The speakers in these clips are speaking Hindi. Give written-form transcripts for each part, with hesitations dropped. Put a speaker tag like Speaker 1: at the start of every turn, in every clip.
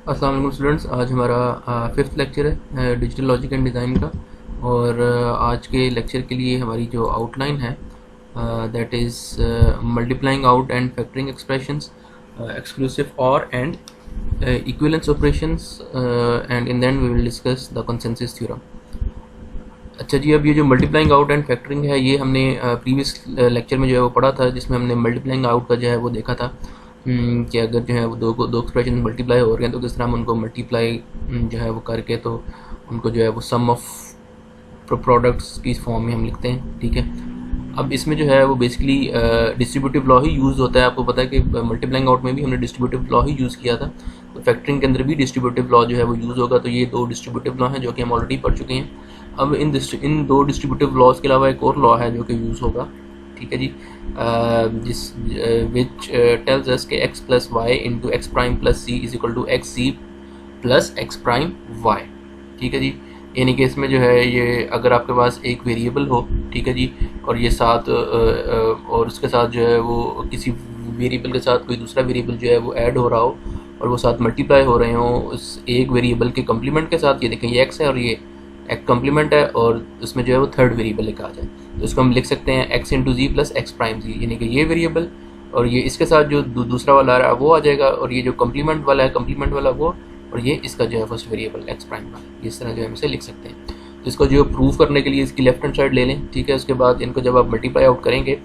Speaker 1: अस्सलाम वालेकुम स्टूडेंट्स। आज हमारा फिफ्थ लेक्चर है डिजिटल लॉजिक एंड डिज़ाइन का। और आज के लेक्चर के लिए हमारी जो आउटलाइन है that is multiplying out and factoring expressions, exclusive or and equivalence operations, and in then we will discuss the consensus theorem. अच्छा जी, अब ये जो मल्टीप्लाइंग आउट एंड फैक्टरिंग है ये हमने प्रीवियस लेक्चर में जो है वो पढ़ा था, जिसमें हमने मल्टीप्लाइंग आउट का जो है वो देखा था कि अगर जो है वो दो एक्सप्रेशन मल्टीप्लाई हो रहे हैं तो किस तरह हम उनको मल्टीप्लाई जो है वो करके तो उनको जो है वो सम ऑफ प्रोडक्ट्स की फॉर्म में हम लिखते हैं। ठीक है, अब इसमें जो है वो बेसिकली डिस्ट्रीब्यूटिव लॉ ही यूज़ होता है। आपको पता है कि मल्टीप्लाइंग आउट में भी हमने डिस्ट्रीब्यूटिव लॉ ही यूज़ किया था, तो फैक्टरिंग के अंदर भी डिस्ट्रीब्यूटिव लॉ जो है वो यूज़ होगा। तो ये दो डिस्ट्रीब्यूटिव लॉ हैं जो कि हम ऑलरेडी पढ़ चुके हैं। अब इन दो डिस्ट्रीब्यूटिव लॉज के अलावा एक और लॉ है जो कि यूज़ होगा। ठीक है जी, जिस विच टेल्स अस कि x plus Y into x prime plus C is equal to X C plus x prime Y. ठीक है जी, यानी कि इसमें जो है ये अगर आपके पास एक वेरिएबल हो, ठीक है जी, और ये साथ और उसके साथ जो है वो किसी वेरिएबल के साथ कोई दूसरा वेरिएबल जो है वो ऐड हो रहा हो और वो साथ मल्टीप्लाई हो रहे हों उस एक वेरिएबल के कम्प्लीमेंट के साथ। ये देखें, ये x है और ये एक कम्प्लीमेंट है और उसमें जो है वो थर्ड वेरिएबल लिखा जाए, तो इसको हम लिख सकते हैं एक्स इंटू जी प्लस एक्स प्राइम जी, यानी कि ये वेरिएबल और ये इसके साथ जो दूसरा वाला आ रहा है वो आ जाएगा, और ये जो कम्प्लीमेंट वाला है कम्प्लीमेंट वाला वो, और ये इसका जो है फर्स्ट वेरिएबल एक्स प्राइम वाला। इस तरह जो है हम इसे लिख सकते हैं। तो इसको जो प्रूव करने के लिए इसकी लेफ्ट हैंड साइड ले लें। ठीक है, उसके बाद इनको जब आप मल्टीप्लाई आउट करेंगे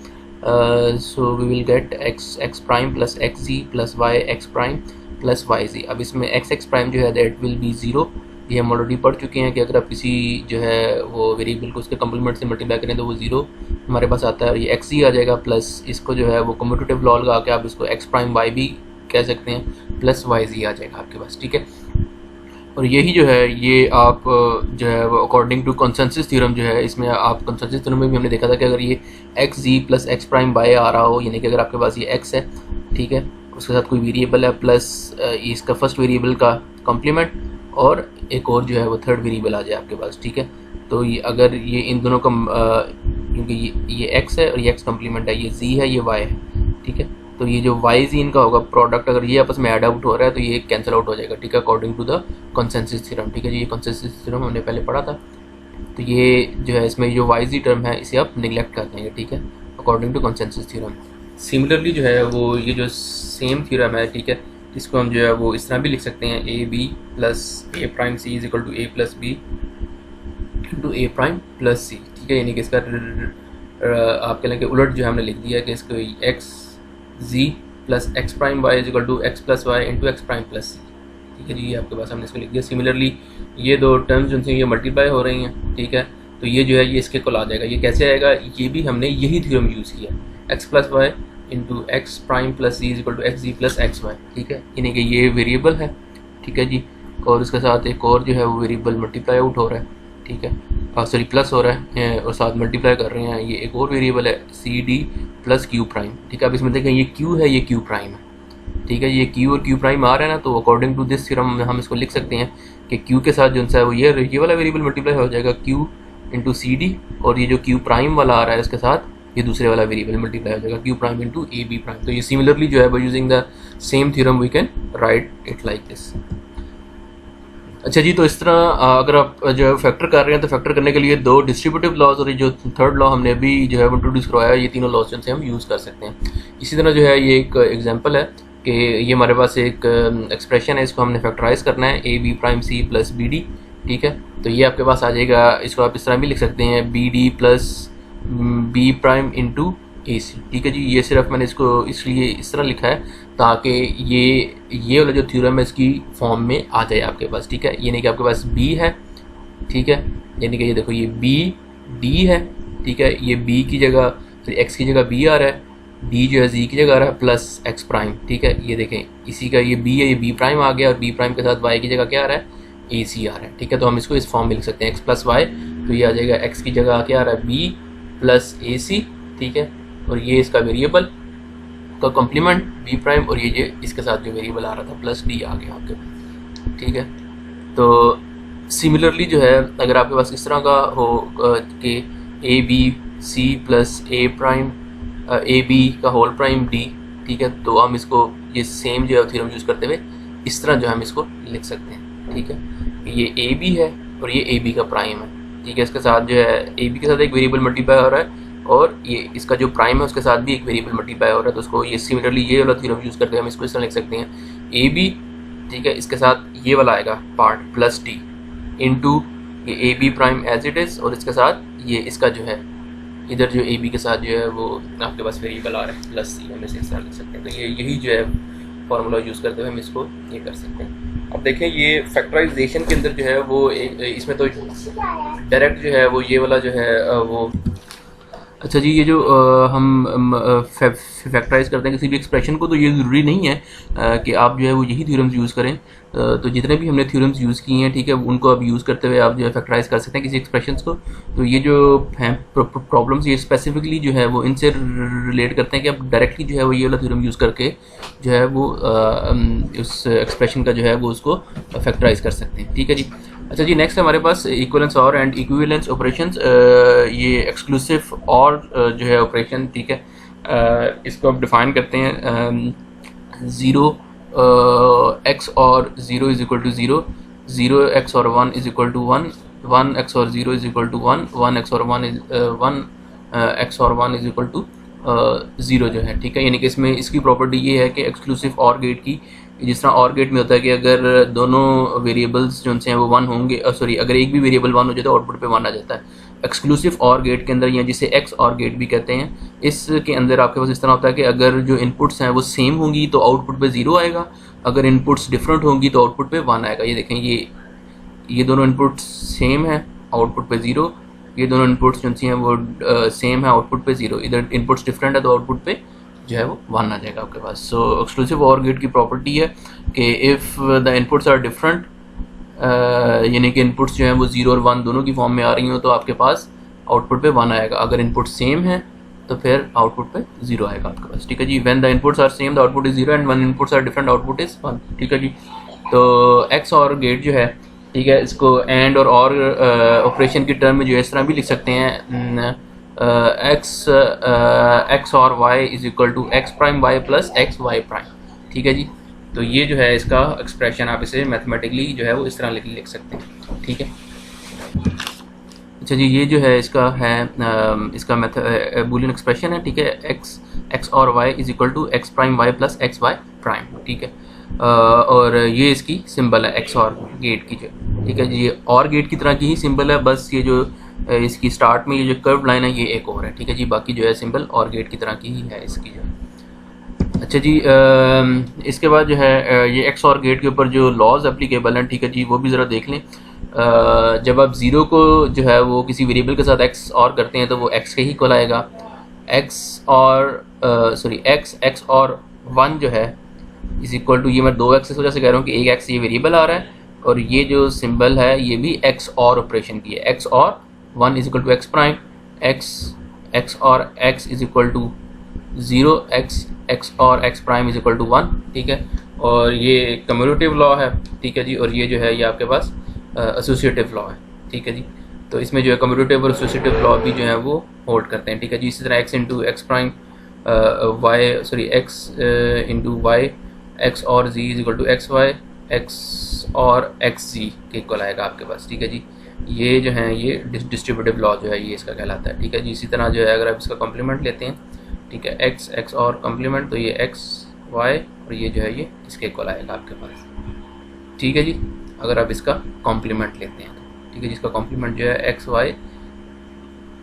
Speaker 1: so we will get x prime plus x ji plus y x prime plus y z. अब इसमें एक्स प्राइम जो है दैट विल बी ज़ीरो। ये हम ऑलरेडी पढ़ चुके हैं कि अगर आप किसी जो है वो वेरिएबल को उसके कम्प्लीमेंट से मल्टीप्लाई करें तो वो ज़ीरो हमारे पास आता है, और ये एक्स ही आ जाएगा प्लस इसको जो है वो कम्यूटेटिव लॉ लगा के आप इसको एक्स प्राइम वाई भी कह सकते हैं प्लस वाई जी आ जाएगा आपके पास। ठीक है, और यही जो है ये आप जो है वो अकॉर्डिंग टू कंसेंसस थ्योरम जो है, इसमें आप कंसेंसस थ्योरम में भी हमने देखा था कि अगर ये एक्स जी प्लस एक्स प्राइम वाई आ रहा हो, यानी कि अगर आपके पास ये एक्स है, ठीक है, उसके साथ कोई वेरिएबल है प्लस इसका फर्स्ट वेरिएबल का कम्प्लीमेंट और एक और जो है वो थर्ड वेरिएबल आ जाए आपके पास। ठीक है, तो ये अगर ये इन दोनों का क्योंकि ये एक्स है और ये एक्स कम्प्लीमेंट है, ये जी है ये वाई है, ठीक है, तो ये जो वाई जी इनका होगा प्रोडक्ट, अगर ये आपस में ऐड आउट हो रहा है तो ये कैंसिल आउट हो जाएगा। ठीक है, according to the consensus theorem. ठीक है जी, ये कंसेंसस थ्योरम हमने पहले पढ़ा था, तो ये जो है इसमें जो वाई जी टर्म है इसे आप निगलेक्ट कर देंगे। ठीक है, according to consensus theorem. Similarly जो है वो ये जो सेम थ्योरम है, ठीक है, इसको हम जो है वो इस तरह भी लिख सकते हैं, a b plus A prime c is equal to a plus b into a prime plus c. ठीक है, यानी कि इसका आप कह लें कि उलट जो है हमने लिख दिया कि इसको x ji plus x prime y is equal to x plus Y into x prime plus c. ठीक है जी, ये आपके पास हमने इसको लिख दिया। सिमिलरली ये दो टर्म्स जो हैं ये मल्टीप्लाई हो रही हैं। ठीक है, तो ये जो है ये इसके कुल आ जाएगा। ये कैसे आएगा, ये भी हमने यही थ्योरम यूज़ किया, X plus Y into x prime plus C is equal to X ji plus x Y. ठीक है, यानी कि ये वेरिएबल है। ठीक है जी, और उसके साथ एक और जो है वो वेरिएबल मल्टीप्लाई आउट हो रहा है। ठीक है, सॉरी प्लस हो रहा है और साथ मल्टीप्लाई कर रहे हैं, ये एक और वेरिएबल है C D plus Q prime. ठीक है, अब इसमें देखें ये क्यू है ये क्यू प्राइम है। ठीक है, ये क्यू और क्यू प्राइम आ रहा है ना, तो अकॉर्डिंग टू दिस थ्योरम हम इसको लिख सकते हैं कि क्यू के साथ जो है वो ये वाला वेरिएबल मल्टीप्लाई हो जाएगा क्यू इंटू सी डी, और ये जो क्यू प्राइम वाला आ रहा है इसके साथ ये दूसरे वाला वेरिएबल मल्टीप्लाई हो जाएगा Q prime into A B prime. तो ये सिमिलरली जो है by using the same theorem we can write it like this. अच्छा जी, तो इस तरह अगर आप जो है फैक्टर कर रहे हैं तो फैक्टर करने के लिए दो डिस्ट्रीब्यूटिव लॉज और जो थर्ड लॉ हमने अभी जो है इंट्रोड्यूस करवाया, ये तीनों लॉज से हम यूज़ कर सकते हैं। इसी तरह जो है ये एक एग्जांपल है कि ये हमारे पास एक एक्सप्रेशन है, इसको हमने फैक्टराइज करना है A B prime C plus B D. ठीक है, तो ये आपके पास आ जाएगा, इसको आप इस तरह भी लिख सकते हैं b d plus B prime into a c. ठीक है जी, ये सिर्फ मैंने इसको इसलिए इस तरह लिखा है ताकि ये वाला जो थ्योरम है इसकी फॉर्म में आ जाए आपके पास। ठीक है, यानी कि आपके पास बी है, ठीक है, यानी कि ये देखो ये बी डी है। ठीक है, ये बी की जगह फिर एक्स की जगह बी आ रहा है, डी जो है जी की जगह आ रहा है प्लस एक्स प्राइम। ठीक है, ये देखें इसी का ये बी है, ये बी प्राइम आ गया, और बी प्राइम के साथ वाई की जगह क्या आ रहा है ए सी आ रहा है। ठीक है, तो हम इसको इस फॉर्म में लिख सकते हैं एक्स प्लस वाई, तो ये आ जाएगा एक्स की जगह क्या आ रहा है बी प्लस ए सी। ठीक है, और ये इसका वेरिएबल का कॉम्प्लीमेंट बी प्राइम, और ये इसके साथ जो वेरिएबल आ रहा था प्लस डी आ गया आपके पास। ठीक है, तो सिमिलरली जो है अगर आपके पास इस तरह का हो कि A B C plus A prime A B का होल प्राइम डी, ठीक है, तो हम इसको ये सेम जो है थ्योरम यूज़ करते हुए इस तरह जो हम इसको लिख सकते हैं, ठीक है। ये ए बी है और ये ए बी का प्राइम है, ठीक है। इसके साथ जो है ए बी के साथ एक वेरिएबल मल्टीप्लाई हो रहा है और ये इसका जो प्राइम है उसके साथ भी एक वेरिएबल मल्टीप्लाई हो रहा है, तो उसको ये सिमिलरली ये वाला थ्योरम यूज़ करके हम इसको इस तरह लिख सकते हैं ए बी, ठीक है, इसके साथ ये वाला आएगा पार्ट प्लस डी इंटू ये A B prime as it is, और इसके साथ ये इसका जो है इधर जो ए बी के साथ जो है वो आपके पास वेरिएबल आ रहा है प्लस सी, हम इसे इस तरह लिख सकते हैं। तो ये यही जो है फार्मूला यूज़ करते हुए हम इसको ये कर सकते हैं। अब देखें ये फैक्टराइजेशन के अंदर जो है वो इसमें तो डायरेक्ट जो है वो ये वाला जो है वो अच्छा जी, ये जो हम फैक्टराइज करते हैं किसी भी एक्सप्रेशन को, तो ये ज़रूरी नहीं है कि आप जो है वो यही थ्योरम्स यूज़ करें। तो जितने भी हमने थ्योरम्स यूज़ किए हैं, ठीक है, उनको अब यूज़ करते हुए आप जो है फैक्टराइज कर सकते हैं किसी एक्सप्रेशंस को। तो ये जो हैं प्रॉब्लम्स, ये स्पेसिफिकली जो है वो इनसे रिलेट करते हैं कि आप डायरेक्टली जो है वो ये वाला थ्योरम यूज़ करके जो है वो उस एक्सप्रेशन का जो है वो उसको फैक्टराइज कर सकते हैं, ठीक है जी। अच्छा जी, नेक्स्ट हमारे पास इक्विवेलेंस और एंड इक्विवेलेंस ऑपरेशंस, ये एक्सक्लूसिव और जो है ऑपरेशन, ठीक है, इसको आप डिफाइन करते हैं 0 x और 0 इज इक्वल टू 0, 0 x और 1 इज इक्वल टू 1, 1 x और 0 इज इक्वल टू 1, 1 x और 1 इज 1 x और 1 इज इक्वल टू 0 जो है, ठीक है। यानी कि इसमें इसकी प्रॉपर्टी ये है कि एक्सक्लूसिव और गेट की, जिस तरह और गेट में होता है कि अगर दोनों वेरिएबल्स जो हैं वो 1 होंगे, सॉरी, अगर एक भी वेरिएबल 1 हो जाए तो आउटपुट पे 1 आ जाता है। एक्सक्लूसिव और गेट के अंदर, या जिसे एक्स और गेट भी कहते हैं, इसके अंदर आपके पास इस तरह होता है कि अगर जो इनपुट्स हैं वो सेम होंगी तो आउटपुट पे 0 आएगा, अगर इनपुट्स डिफरेंट होंगी तो आउटपुट पे 1 आएगा। ये देखें, ये दोनों इनपुट्स सेम है, आउटपुट पे 0, ये दोनों इनपुट्स जो हैं वो सेम है, आउटपुट पे 0, इधर इनपुट्स डिफरेंट है तो आउटपुट पे जो है वो 1 आ जाएगा आपके पास। सो एक्सक्लूसिव और गेट की प्रॉपर्टी है कि if the inputs are different, यानी कि इनपुट्स जो हैं वो 0 और 1 दोनों की फॉर्म में आ रही हो, तो आपके पास आउटपुट पे 1 आएगा। अगर इनपुट सेम है तो फिर आउटपुट पे 0 आएगा आपके पास, ठीक है जी। When the inputs are same the output is 0 and when inputs are different output is 1, ठीक है जी। तो एक्स और गेट जो है, ठीक है, इसको एंड और ऑपरेशन की टर्म में जो है इस तरह भी लिख सकते हैं, X or Y is equal to x prime Y plus x Y prime, ठीक है जी। तो ये जो है इसका एक्सप्रेशन, आप इसे मैथमेटिकली जो है वो इस तरह लिख सकते हैं, ठीक है। अच्छा जी, ये जो है इसका है इसका बूलियन एक्सप्रेशन है, ठीक है, x or Y is equal to x prime Y plus x Y prime, ठीक है। और ये इसकी सिंबल है एक्स और गेट की जो, ठीक है जी। ये और गेट की तरह की ही सिंबल है, बस ये जो इसकी स्टार्ट में ये जो कर्व लाइन है ये एक और है, ठीक है जी। बाकी जो है सिंबल और गेट की तरह की ही है इसकी जो। अच्छा जी, इसके बाद जो है ये एक्स और गेट के ऊपर जो लॉज एप्लीकेबल हैं, ठीक है जी, वो भी ज़रा देख लें। जब आप 0 को जो है वो किसी वेरिएबल के साथ एक्स और करते हैं तो वो एक्स के ही इक्वल आएगा। एक्स और 1 जो है इज इक्वल टू, ये मैं 2x इस वजह से कह रहा हूँ कि एक एक्स ये वेरिएबल आ रहा है और ये जो सिंबल है ये भी एक्स और ऑपरेशन की है। X or 1 is equal to x prime, x or x is equal to 0, x or x prime is equal to 1, ठीक है। और ये कम्यूटेटिव लॉ है, ठीक है जी। और ये जो है ये आपके पास एसोसिएटिव लॉ है, ठीक है जी। तो इसमें जो है कम्यूटेटिव और एसोसिएटिव लॉ भी जो है वो होल्ड करते हैं, ठीक है जी। इसी तरह x into x prime x into y, x or z is equal to x y, x or x z के इक्वल आएगा आपके पास, ठीक है जी। ये जो है ये डिस्ट्रीब्यूटिव लॉ जो है ये इसका कहलाता है, ठीक है जी। इसी तरह जो है अगर आप इसका कॉम्प्लीमेंट लेते हैं, ठीक है, एक्स और कॉम्प्लीमेंट, तो ये एक्स वाई और ये जो है ये इसके इक्वल आएगा आपके पास, ठीक है जी। अगर आप इसका कॉम्प्लीमेंट लेते हैं, ठीक है, जिसका कॉम्प्लीमेंट जो है एक्स वाई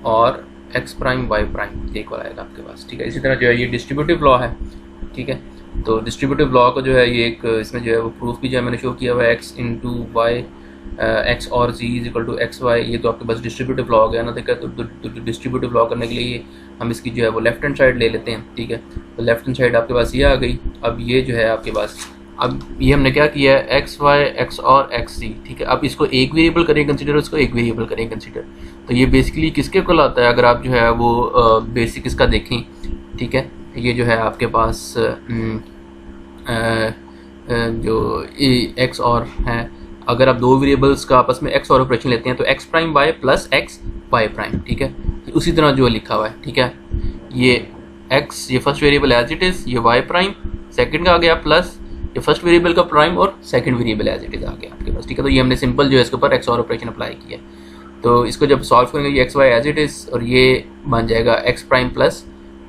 Speaker 1: और एक्स प्राइम वाई प्राइम के इक्वल आएगा आपके पास, ठीक है। इसी तरह जो है ये डिस्ट्रीब्यूटिव लॉ है, ठीक है। तो डिस्ट्रीब्यूटिव लॉ को जो है ये एक इसमें जो है वो प्रूफ भी जो है मैंने शो किया हुआ है, x into y x or z is equal to x y, ये तो आपके पास डिस्ट्रीब्यूटिव लॉ हो गया ना, ठीक है। तो डिस्ट्रीब्यूटिव लॉ करने के लिए हम इसकी जो है वो लेफ्ट हैंड साइड ले लेते हैं, ठीक है। तो लेफ्ट हैंड साइड आपके पास ये आ गई। अब ये जो है आपके पास, अब ये हमने क्या किया है, x y x or x जी, ठीक है। अब इसको एक वेरिएबल करें कंसिडर, इसको एक वेरिएबल करें कंसिडर, तो ये बेसिकली किसके इक्वल आता है? अगर आप जो है वो बेसिक इसका देखें, ठीक है, ये जो है आपके पास जो एक्स और है, अगर आप दो वेरिएबल्स का आपस में एक्स और ऑपरेशन लेते हैं तो X prime Y plus x Y prime, ठीक है। उसी तरह जो लिखा हुआ है, ठीक है, ये एक्स, ये first variable as it is, ये वाई प्राइम सेकंड का आ गया, प्लस ये फर्स्ट वेरिएबल का प्राइम और second variable as it is आ गया आपके पास, ठीक है। तो ये हमने सिंपल जो है इसके ऊपर एक्स और ऑपरेशन अप्लाई किया। तो इसको जब सॉल्व करेंगे ये X Y as it is और ये बन जाएगा X prime plus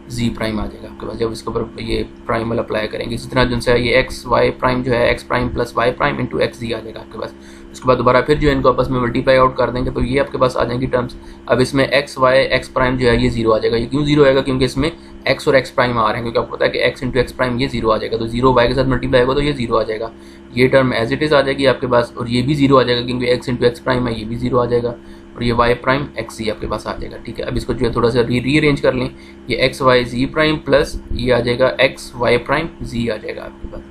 Speaker 1: G prime आ जाएगा आपके पास जब इसके ऊपर ये प्राइम अप्लाई करेंगे। इसी तरह जिनसे ये एक्स वाई प्राइम जो है x prime plus y prime into x z आ जाएगा आपके पास। उसके बाद दोबारा फिर जो है इनको आपस में मल्टीप्लाई आउट कर देंगे तो ये आपके पास आ जाएंगी टर्म्स। अब इसमें एक्स वाई एक्स प्राइम जो है ये जीरो आ जाएगा। ये क्यों जीरो आएगा? क्योंकि इसमें एक्स और एक्स प्राइम आ रहे हैं, क्योंकि आपको पता है कि एक्स इंटू एक्स प्राइम ये जीरो आ जाएगा। तो जीरो वाई के साथ मल्टीप्लाई होगा तो ये जीरो आ जाएगा। ये टर्म एज इट इज आ जाएगी आपके पास और ये भी जीरो आ जाएगा क्योंकि एक्स इंटू एक्स प्राइम है, ये भी जीरो आ जाएगा और ये वाई प्राइम एक्स जी आपके पास आ जाएगा, ठीक है। अब इसको जो है थोड़ा सा रीअरेंज कर लें, ये एक्स वाई जी प्राइम प्लस ये आ जाएगा एक्स वाई प्राइम जी आ जाएगा आपके पास,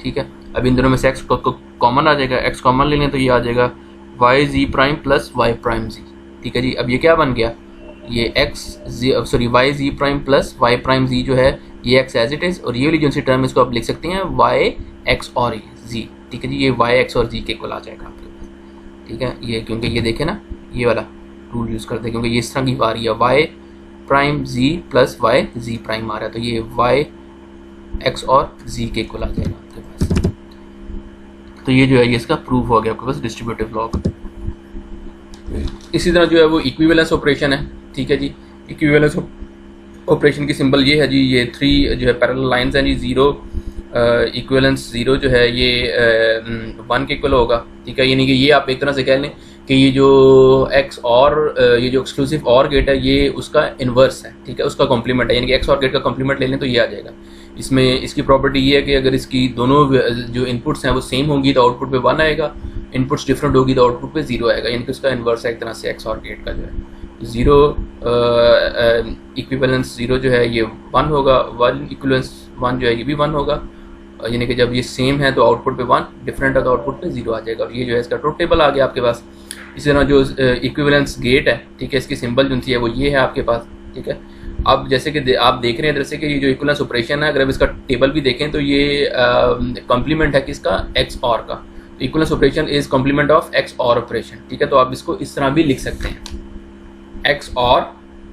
Speaker 1: ठीक है। अब इन दोनों में से एक्स कॉमन आ जाएगा, एक्स कॉमन ले लें तो ये आ जाएगा वाई जी prime plus y prime z, ठीक है जी। अब ये क्या बन गया? ये एक्स जी सॉरी वाई जी प्राइम प्लस वाई प्राइम जी जो है ये एक्स एज इट इज और ये वाली जो सी टर्म इसको आप लिख सकते हैं वाई एक्स और जी, ठीक है जी। ये वाई एक्स और जी के इक्वल आ जाएगा आपके पास, ठीक है। ये क्योंकि ये देखें ना ये वाला रूल यूज़ करते हैं क्योंकि ये इस तरह की आ रही है Y prime z plus y जी प्राइम आ रहा है तो ये वाई एक्स और जी के इक्वल आ जाएगा आपके पास। तो ये जो है ये इसका प्रूफ हो गया आपके पास डिस्ट्रीब्यूटिव लॉ का। इसी तरह जो है वो इक्विवेलेंस ऑपरेशन है, ठीक है जी। इक्विवेलेंस ऑपरेशन की सिंबल ये है जी, ये थ्री जो है पैरेलल लाइंस हैं जी, जीरो इक्विवेलेंस जीरो जो है ये वन के इक्वल होगा, ठीक है। यानी कि ये आप एक तरह से कह लें कि ये जो एक्स और ये जो एक्सक्लूसिव और गेट है ये उसका इन्वर्स है, ठीक है, उसका कॉम्प्लीमेंट है। यानी कि एक्स और गेट का कॉम्प्लीमेंट ले लें तो ये आ जाएगा। इसमें इसकी प्रॉपर्टी ये है कि अगर इसकी दोनों जो इनपुट्स हैं वो सेम होंगी तो आउटपुट पे वन आएगा, इनपुट्स डिफरेंट होगी तो आउटपुट पे जीरो आएगा। यानी कि उसका इन्वर्स है एक तरह से एक्स और गेट का जो है। जीरो इक्विवेलेंस जीरो जो है ये वन होगा, वन इक्विवेलेंस वन जो है ये भी वन होगा। यानी कि जब ये सेम है तो आउटपुट पे वन, डिफरेंट है तो आउटपुट पे जीरो आ जाएगा। और ये जो है इसका ट्रुथ टेबल आ गया आपके पास। इसी तरह जो इक्विवेलेंस गेट है, ठीक है, इसकी सिंबल जो सी है वो ये है आपके पास, ठीक है। अब जैसे कि आप देख रहे हैं जैसे कि ये जो इक्विवेलेंस ऑपरेशन है अगर आप इसका टेबल भी देखें तो ये कॉम्प्लीमेंट है किसका? एक्स और का। Equivalence operation is complement of X or operation, ठीक है। तो आप इसको इस तरह भी लिख सकते हैं एक्स और,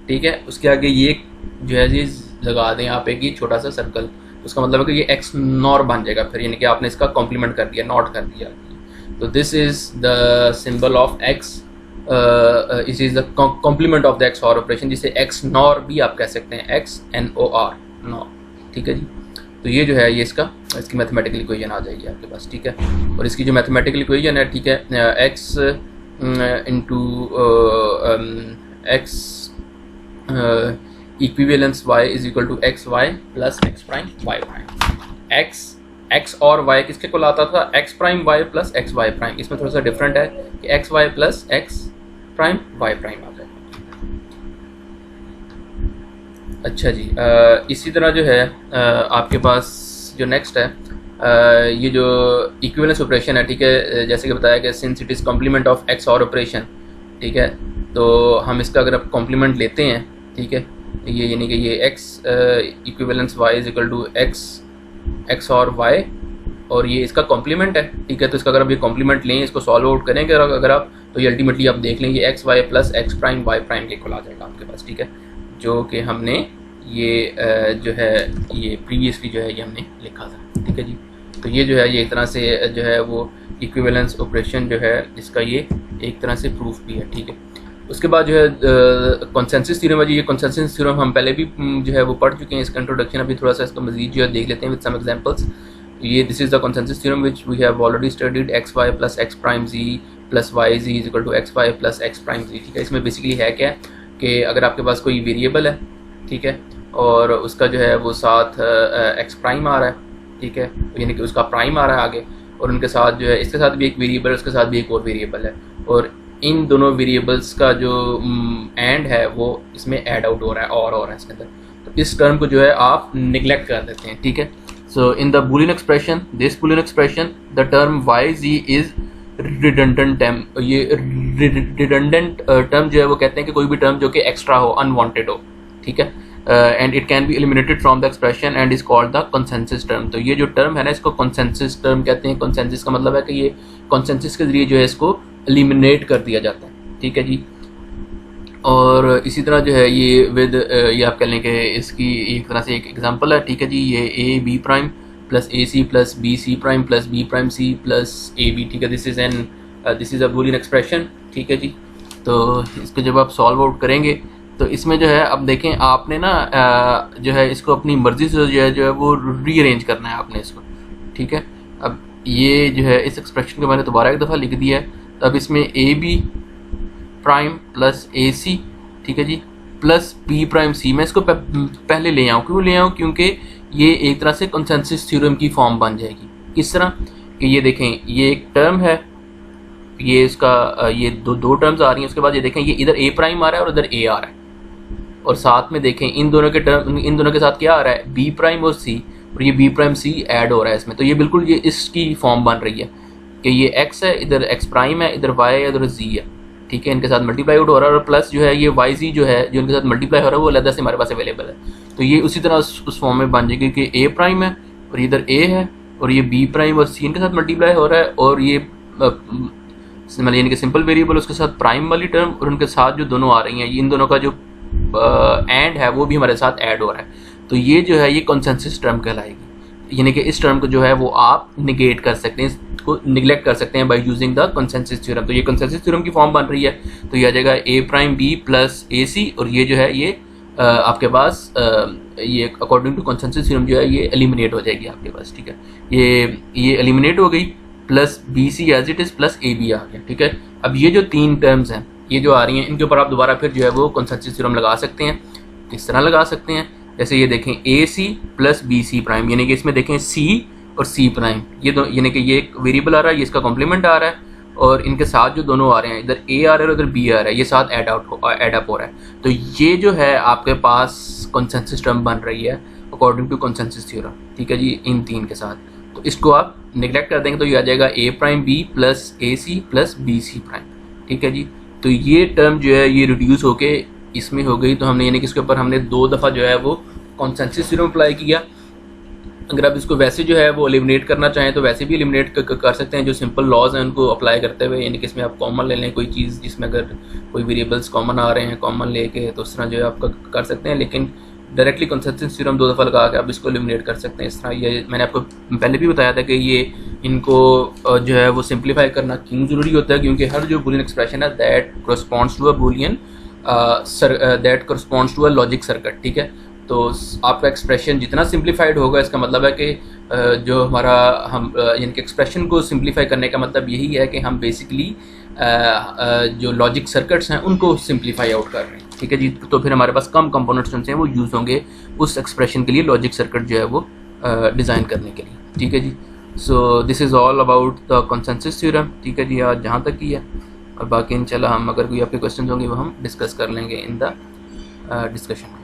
Speaker 1: ठीक है, उसके आगे ये जो है ये लगा दें आप एक ये छोटा सा सर्कल, उसका मतलब है कि ये एक्स नॉर बन जाएगा फिर, यानी कि आपने इसका कॉम्प्लीमेंट कर दिया, नॉट कर दिया। तो this is the symbol of x, इस is the complement of the x or operation, जिसे एक्स नॉर भी आप कह सकते हैं, x n o r nor, ठीक है जी। तो ये जो है ये इसकी मैथमेटिकल इक्वेशन आ जाएगी आपके पास, ठीक है। और इसकी जो मैथमेटिकल इक्वेशन है, ठीक है, x into x equivalence y is equal to x Y plus x prime Y prime. X or y किसके को लाता था? X prime Y plus x Y prime. इसमें थोड़ा सा डिफरेंट है कि x Y plus x prime Y prime आ जाएगा। अच्छा जी, इसी तरह जो है आपके पास जो नेक्स्ट है ये जो इक्विवेलेंस ऑपरेशन है, ठीक है, जैसे कि बताया कि since it is complement of X or operation, ठीक है, तो हम इसका अगर आप कॉम्प्लीमेंट लेते हैं, ठीक है, ये यानी कि ये X equivalence Y is equal to X or Y और ये इसका कॉम्प्लीमेंट है, ठीक है। तो इसका अगर आप ये कॉम्प्लीमेंट लें, इसको सॉल्व आउट करेंगे अगर आप, तो ये अल्टीमेटली आप देख लेंगे X Y plus x prime Y prime के इक्वल आ जाएगा आपके पास, ठीक है, जो कि हमने ये जो है ये प्रीवियसली जो है ये हमने लिखा था, ठीक है जी। तो ये जो है ये एक तरह से जो है वो इक्विवेलेंस ऑपरेशन जो है इसका ये एक तरह से प्रूफ भी है, ठीक है। उसके बाद जो है कंसेंसस थ्योरम है जी। ये कंसेंसस थ्योरम हम पहले भी जो है वो पढ़ चुके हैं, इसका इंट्रोडक्शन अभी थोड़ा सा इसका मजीद जो है देख लेते हैं विद सम एग्जांपल्स। ये this is the consensus theorem which we have already studied, x Y plus x prime z plus y z is equal to x Y plus x prime z, ठीक है। इसमें बेसिकली है क्या कि अगर आपके पास कोई वेरिएबल है, ठीक है, और उसका जो है वो साथ एक्स प्राइम आ रहा है, ठीक है, यानी कि उसका प्राइम आ रहा है आगे, और उनके साथ जो है इसके साथ भी एक वेरिएबल है, उसके साथ भी एक और वेरिएबल है, और इन दोनों वेरिएबल्स का जो एंड है वो इसमें ऐड आउट हो रहा है और है इसके अंदर, तो इस टर्म को जो है आप निगलेक्ट कर देते हैं, ठीक है। So in the Boolean expression, this Boolean expression, the term y z is redundant term. ये रिडंडेंट टर्म जो है वो कहते हैं कि कोई भी टर्म जो कि एक्स्ट्रा हो, अनवांटेड हो, ठीक है, and it can be eliminated from the expression and is called the consensus term. तो ये जो टर्म है ना इसको कंसेंसस टर्म कहते हैं। कंसेंसस का मतलब है कि ये कंसेंसस के जरिए जो है इसको एलिमिनेट कर दिया जाता है, ठीक है जी। और इसी तरह जो है ये विद ये आप कह लें कि इसकी एक तरह से एक एग्जांपल है, ठीक है जी। ये A B prime plus A C plus B C prime plus B prime C plus A B, ठीक है। This is a Boolean expression, ठीक है जी। तो इसको जब आप सॉल्व आउट करेंगे तो इसमें जो है अब देखें आपने ना जो है इसको अपनी मर्ज़ी से जो है वो रीअरेंज करना है आपने इसको, ठीक है। अब ये जो है इस एक्सप्रेशन को मैंने दोबारा एक दफ़ा लिख दिया है। तो अब इसमें ए बी प्राइम प्लस ए सी, ठीक है जी, प्लस बी प्राइम सी, मैं इसको पहले ले आऊँ। क्यों ले आऊँ? क्योंकि ये एक तरह से कंसेंसस थ्योरम की फॉर्म बन जाएगी। किस तरह कि ये देखें, ये एक टर्म है, ये इसका ये दो टर्म्स आ रही हैं। उसके बाद ये देखें ये इधर ए प्राइम आ रहा है और इधर ए आ रहा है, और साथ में देखें इन दोनों के साथ क्या आ रहा है, बी प्राइम और सी, और ये बी प्राइम सी ऐड हो रहा है इसमें। तो ये बिल्कुल ये इसकी फॉर्म बन रही है कि ये एक्स है, इधर एक्स प्राइम है, इधर वाई है, इधर जी है, ठीक है। इनके साथ मल्टीप्लाई आउट हो रहा है, और प्लस जो है ये वाई जी जो है जो इनके साथ मल्टीप्लाई हो रहा है वो अलग से हमारे पास अवेलेबल है। तो ये उसी तरह उस फॉर्म में बन जाएगी कि ए प्राइम है और इधर ए है, और ये बी प्राइम और सी इनके साथ मल्टीप्लाई हो रहा है, और ये यानी कि सिंपल वेरिएबल उसके साथ प्राइम वाली टर्म, और उनके साथ जो दोनों आ रही हैं इन दोनों का जो एंड है वो भी हमारे साथ ऐड हो रहा है। तो ये जो है ये कंसेंसस टर्म कहलाएगी, यानी कि इस टर्म को जो है वो आप निगेट कर सकते हैं, इसको निगलेक्ट कर सकते हैं bye using the consensus theorem. तो ये कंसेंसस थ्योरम की फॉर्म बन रही है। तो ये आ जाएगा ए प्राइम बी प्लस ए सी, और ये जो है ये आपके पास ये अकॉर्डिंग टू कंसेंसस थ्योरम जो है ये एलिमिनेट हो जाएगी आपके पास, ठीक है। ये एलिमिनेट हो गई, plus B c as it is plus A b आ गया, ठीक है। अब ये जो तीन टर्म्स हैं ये जो आ रही हैं इनके ऊपर आप दोबारा फिर जो है वो कंसेंसस थ्योरम लगा सकते हैं। किस तरह लगा सकते हैं? जैसे ये देखें a C plus B C prime, यानी कि इसमें देखें सी और सी प्राइम, ये दो यानी कि ये एक वेरिएबल आ रहा है, ये इसका कॉम्प्लीमेंट आ रहा है, और इनके साथ जो दोनों आ रहे हैं इधर ए आ रहा है और इधर बी आ रहा है, ये साथ एड अप हो रहा है। तो ये जो है आपके पास कंसेंसस टर्म बन रही है अकॉर्डिंग टू कंसेंसस थ्योरम, ठीक है जी, इन तीन के साथ। तो इसको आप निगलेक्ट कर देंगे तो ये आ जाएगा a prime b plus A C plus B C prime, ठीक है जी। तो ये टर्म जो है ये रिड्यूस होके इसमें हो गई। तो हमने यानी कि इसके ऊपर हमने दो दफ़ा जो है वो कंसेंसस थ्योरम अप्लाई किया। अगर आप इसको वैसे जो है वो एलिमिनेट करना चाहें तो वैसे भी एलिमिनेट कर सकते हैं, जो सिंपल लॉज हैं उनको अप्लाई करते हुए, यानी कि इसमें आप कॉमन ले लें कोई चीज़ जिसमें अगर कोई वेरिएबल्स कॉमन आ रहे हैं, कॉमन लेके तो उस तरह जो है आप कर सकते हैं। लेकिन डायरेक्टली कंसेंसस थ्योरम दो दफ़ा लगा के आप इसको एलिमिनेट कर सकते हैं इस तरह। ये मैंने आपको पहले भी बताया था कि ये इनको जो है वो सिंप्लीफाई करना क्यों ज़रूरी होता है, क्योंकि हर जो बूलियन एक्सप्रेशन है that corresponds to a Boolean that corresponds to a logic circuit, ठीक है। तो आपका एक्सप्रेशन जितना सिंप्लीफाइड होगा इसका मतलब है कि जो हमारा हम यानी कि एक्सप्रेशन को सिंप्लीफाई करने का मतलब यही है कि हम बेसिकली जो लॉजिक सर्किट्स हैं उनको सिंप्लीफाई आउट कर रहे हैं, ठीक है जी। तो फिर हमारे पास कम कंपोनेंट्स हैं वो यूज़ होंगे उस एक्सप्रेशन के लिए, लॉजिक सर्किट जो है वो डिज़ाइन करने के लिए, ठीक है जी। So this is all about the consensus theorem, ठीक है जी, आज जहाँ तक ही है। और बाकी इंशाल्लाह हम अगर कोई आपके क्वेश्चन होंगे वो हम डिस्कस कर लेंगे इन द डिस्कशन।